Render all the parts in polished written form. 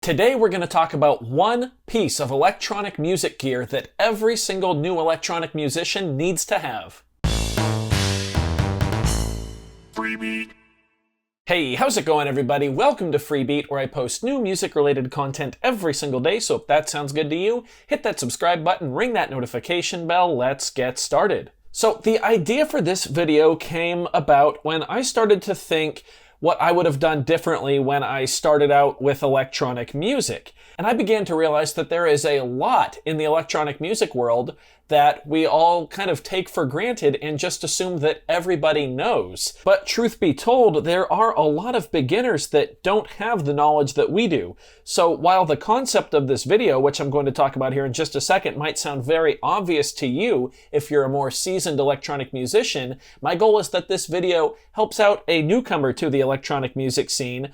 Today we're going to talk about one piece of electronic music gear that every single new electronic musician needs to have. Freebeat. Hey, how's it going everybody? Welcome to Freebeat, where I post new music-related content every single day, so if that sounds good to you, hit that subscribe button, ring that notification bell, let's get started. So the idea for this video came about when I started to think what I would have done differently when I started out with electronic music. And I began to realize that there is a lot in the electronic music world that we all kind of take for granted and just assume that everybody knows. But truth be told, there are a lot of beginners that don't have the knowledge that we do. So while the concept of this video, which I'm going to talk about here in just a second, might sound very obvious to you if you're a more seasoned electronic musician, my goal is that this video helps out a newcomer to the electronic music scene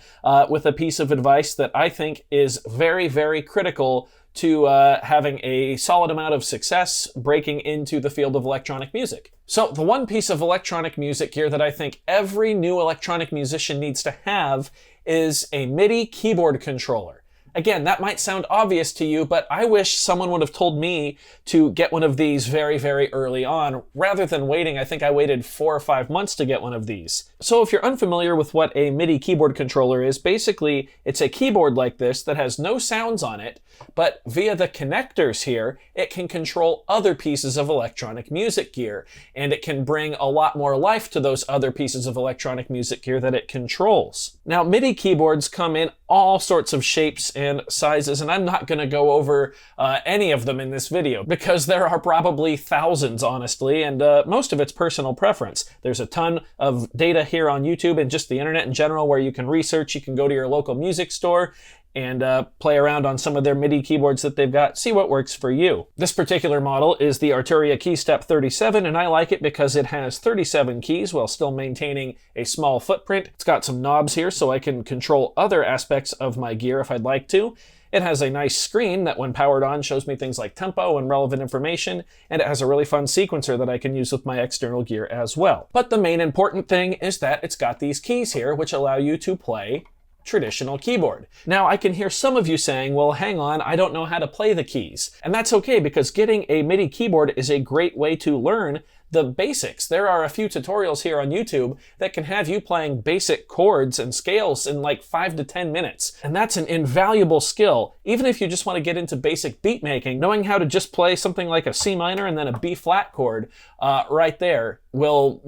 with a piece of advice that I think is very, very critical to having a solid amount of success breaking into the field of electronic music. So the one piece of electronic music gear that I think every new electronic musician needs to have is a Midi keyboard controller. Again, that might sound obvious to you, but I wish someone would have told me to get one of these very, very early on, rather than waiting. I think I waited 4 or 5 months to get one of these. So if you're unfamiliar with what a Midi keyboard controller is, basically it's a keyboard like this that has no sounds on it, but via the connectors here, it can control other pieces of electronic music gear, and it can bring a lot more life to those other pieces of electronic music gear that it controls. Now, Midi keyboards come in all sorts of shapes and sizes, and I'm not going to go over any of them in this video because there are probably thousands, honestly, and most of it's personal preference. There's a ton of data here on YouTube and just the internet in general where you can research. You can go to your local music store and play around on some of their Midi keyboards that they've got, see what works for you. This particular model is the Arturia KeyStep 37, and I like it because it has 37 keys while still maintaining a small footprint. It's got some knobs here so I can control other aspects of my gear if I'd like to. It has a nice screen that when powered on shows me things like tempo and relevant information, and it has a really fun sequencer that I can use with my external gear as well. But the main important thing is that it's got these keys here which allow you to play traditional keyboard. Now, I can hear some of you saying, well, hang on, I don't know how to play the keys. And that's okay, because getting a Midi keyboard is a great way to learn the basics. There are a few tutorials here on YouTube that can have you playing basic chords and scales in like 5 to 10 minutes. And that's an invaluable skill. Even if you just want to get into basic beat making, knowing how to just play something like a C minor and then a B flat chord right there will,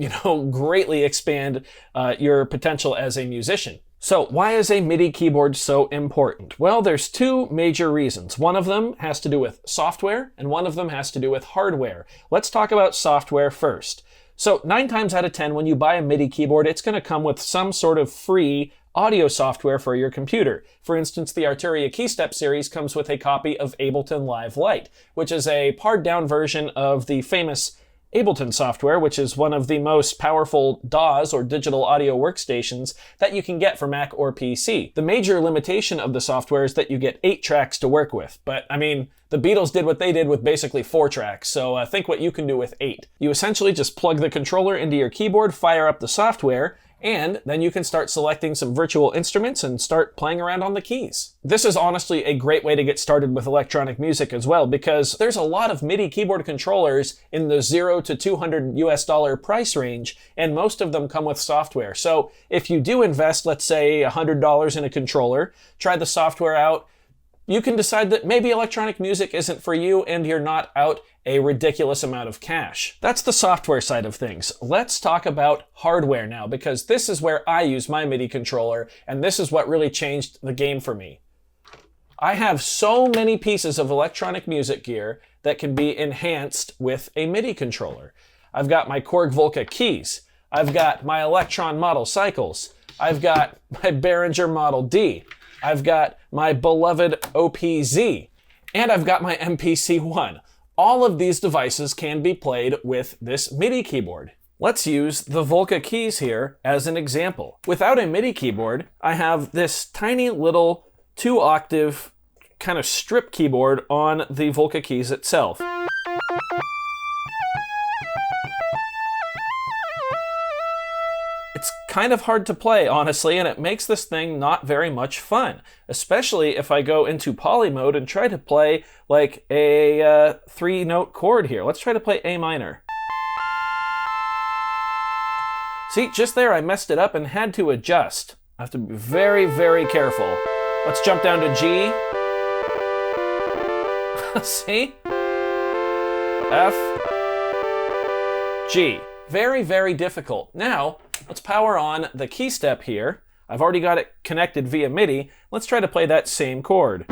greatly expand your potential as a musician. So why is a Midi keyboard so important? Well, there's two major reasons. One of them has to do with software, and one of them has to do with hardware. Let's talk about software first. So 9 times out of 10, when you buy a Midi keyboard, it's going to come with some sort of free audio software for your computer. For instance, the Arturia KeyStep series comes with a copy of Ableton Live Lite, which is a pared-down version of the famous Ableton software, which is one of the most powerful DAWs, or digital audio workstations, that you can get for Mac or PC. The major limitation of the software is that you get 8 tracks to work with, but I mean, the Beatles did what they did with basically 4 tracks, so think what you can do with 8. You essentially just plug the controller into your keyboard, fire up the software, and then you can start selecting some virtual instruments and start playing around on the keys. This is honestly a great way to get started with electronic music as well, because there's a lot of Midi keyboard controllers in the $0 to $200 price range, and most of them come with software. So if you do invest, let's say $100 in a controller, try the software out, you can decide that maybe electronic music isn't for you and you're not out a ridiculous amount of cash. That's the software side of things. Let's talk about hardware now, because this is where I use my Midi controller, and this is what really changed the game for me. I have so many pieces of electronic music gear that can be enhanced with a Midi controller. I've got my Korg Volca keys. I've got my Electron Model cycles. I've got my Behringer Model D. I've got my beloved OPZ, and I've got my MPC-1. All of these devices can be played with this Midi keyboard. Let's use the Volca keys here as an example. Without a Midi keyboard, I have this tiny little 2-octave kind of strip keyboard on the Volca keys itself. It's kind of hard to play, honestly, and it makes this thing not very much fun, especially if I go into poly mode and try to play like a 3-note chord here. Let's try to play A minor. See, just there I messed it up and had to adjust. I have to be very, very careful. Let's jump down to G. See? F, G. Very, very difficult. Now, let's power on the key step here. I've already got it connected via Midi. Let's try to play that same chord.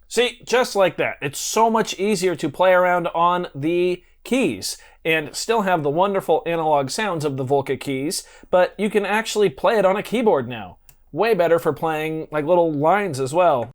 See, just like that. It's so much easier to play around on the keys and still have the wonderful analog sounds of the Volca keys, but you can actually play it on a keyboard now. Way better for playing like little lines as well.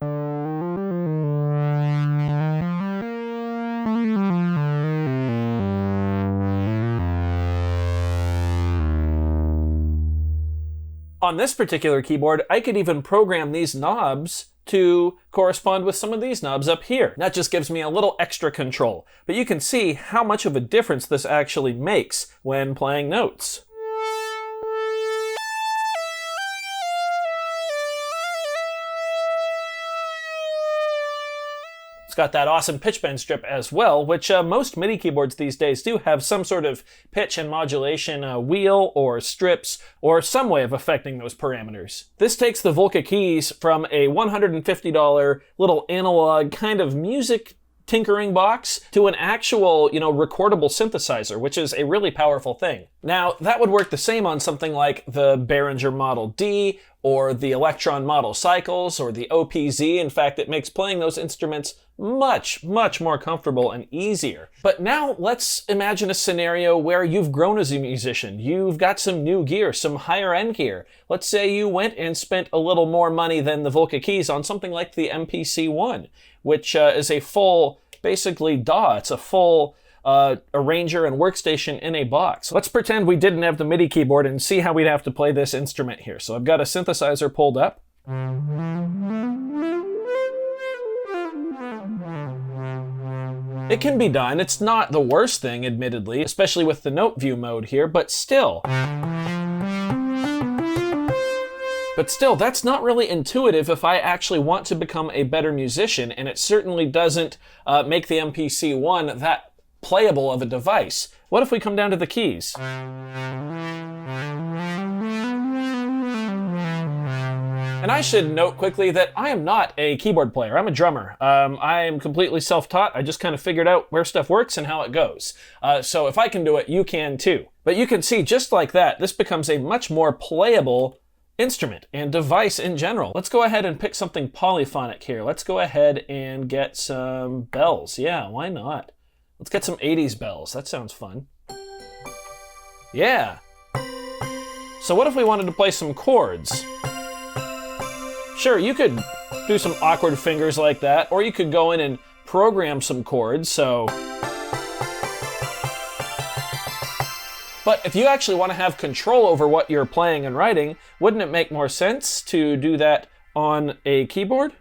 On this particular keyboard, I could even program these knobs to correspond with some of these knobs up here. That just gives me a little extra control. But you can see how much of a difference this actually makes when playing notes. It's got that awesome pitch bend strip as well, which most MIDI keyboards these days do have some sort of pitch and modulation wheel or strips or some way of affecting those parameters. This takes the Volca keys from a $150 little analog kind of music tinkering box to an actual, recordable synthesizer, which is a really powerful thing. Now, that would work the same on something like the Behringer Model D or the Electron Model Cycles or the OPZ. In fact, it makes playing those instruments much, much more comfortable and easier. But now let's imagine a scenario where you've grown as a musician. You've got some new gear, some higher end gear. Let's say you went and spent a little more money than the Volca keys on something like the MPC-1, which is a full, basically DAW. It's a full arranger and workstation in a box. Let's pretend we didn't have the MIDI keyboard and see how we'd have to play this instrument here. So I've got a synthesizer pulled up. It can be done. It's not the worst thing, admittedly, especially with the note view mode here, but still. That's not really intuitive if I actually want to become a better musician, and it certainly doesn't make the MPC-1 that playable of a device. What if we come down to the keys? And I should note quickly that I am not a keyboard player. I'm a drummer. I am completely self-taught. I just kind of figured out where stuff works and how it goes. So if I can do it, you can too. But you can see, just like that, this becomes a much more playable instrument and device in general. Let's go ahead and pick something polyphonic here. Let's go ahead and get some bells. Yeah, why not? Let's get some 80s bells. That sounds fun. Yeah. So what if we wanted to play some chords? Sure, you could do some awkward fingers like that, or you could go in and program some chords, so... But if you actually want to have control over what you're playing and writing, wouldn't it make more sense to do that on a keyboard?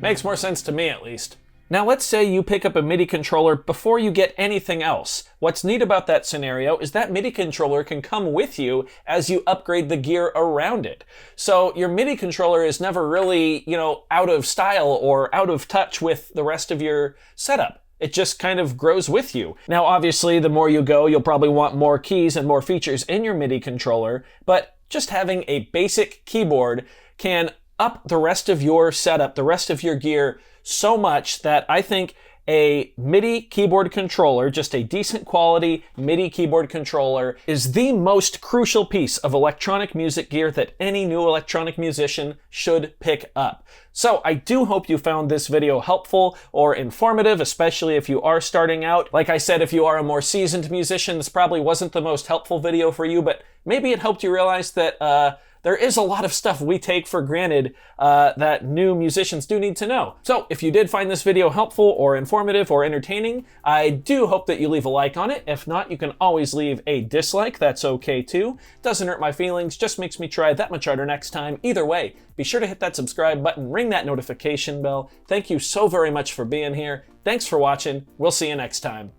Makes more sense to me, at least. Now let's say you pick up a MIDI controller before you get anything else. What's neat about that scenario is that MIDI controller can come with you as you upgrade the gear around it. So your MIDI controller is never really, out of style or out of touch with the rest of your setup. It just kind of grows with you. Now obviously the more you go, you'll probably want more keys and more features in your MIDI controller, but just having a basic keyboard can up the rest of your setup, the rest of your gear, so much that I think a MIDI keyboard controller, just a decent quality MIDI keyboard controller, is the most crucial piece of electronic music gear that any new electronic musician should pick up. So I do hope you found this video helpful or informative, especially if you are starting out. Like I said, if you are a more seasoned musician, this probably wasn't the most helpful video for you, but maybe it helped you realize that there is a lot of stuff we take for granted that new musicians do need to know. So if you did find this video helpful or informative or entertaining, I do hope that you leave a like on it. If not, you can always leave a dislike. That's okay too. Doesn't hurt my feelings, just makes me try that much harder next time. Either way, be sure to hit that subscribe button, ring that notification bell. Thank you so very much for being here. Thanks for watching. We'll see you next time.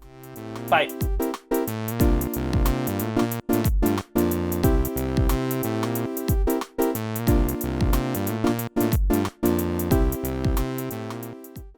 Bye.